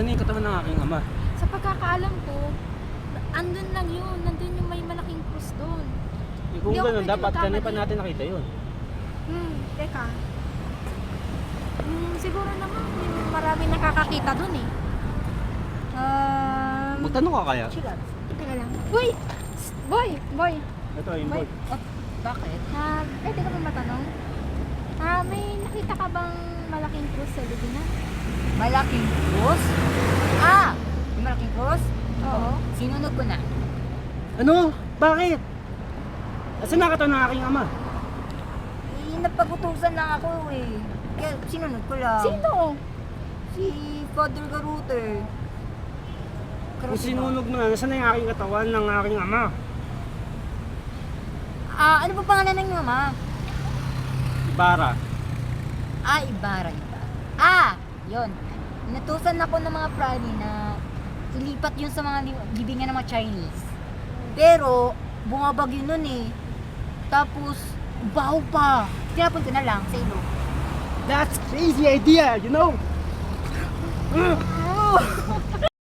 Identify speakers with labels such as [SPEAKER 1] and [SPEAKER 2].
[SPEAKER 1] Saan yung katawan ng aking ama?
[SPEAKER 2] Sa pagkakaalam ko, andun lang yun. Nandun yung may malaking krus doon.
[SPEAKER 1] Eh, kung
[SPEAKER 2] Hindi ako
[SPEAKER 1] gano'n,
[SPEAKER 2] pwede
[SPEAKER 1] dapat
[SPEAKER 2] magkamali.
[SPEAKER 1] kanina pa natin nakita yun.
[SPEAKER 2] Teka. Siguro naman, maraming nakakakita doon eh.
[SPEAKER 1] Magtanong ka kaya?
[SPEAKER 2] Chilat. Teka lang. Uy! Boy!
[SPEAKER 1] Ito, yung
[SPEAKER 2] Boy.
[SPEAKER 1] boy.
[SPEAKER 2] Bakit? Pwede ka ba matanong? May nakita ka bang malaking krus sa Lubina?
[SPEAKER 3] Malaking krus? Yung malaking krus?
[SPEAKER 2] Oo.
[SPEAKER 3] Sinunod ko na.
[SPEAKER 1] Ano? Bakit? Saan na katawan ng aking ama?
[SPEAKER 3] Napagutusan lang ako eh. Kaya sinunod ko lang.
[SPEAKER 2] Sino?
[SPEAKER 3] Si Father Garute.
[SPEAKER 1] Kung sinunog mo na, nasaan na yung aking katawan ng aking ama?
[SPEAKER 3] Ano pa pangalan ng mama?
[SPEAKER 1] Ibarra.
[SPEAKER 3] Ibarra. Yun. Natusan ako ng mga prani na ilipat yun sa mga libingan ng mga Chinese. Pero, bumabagyo nun eh. Tapos, baho pa. Tinapon ko na lang sa ilog.
[SPEAKER 1] That's crazy idea, you know?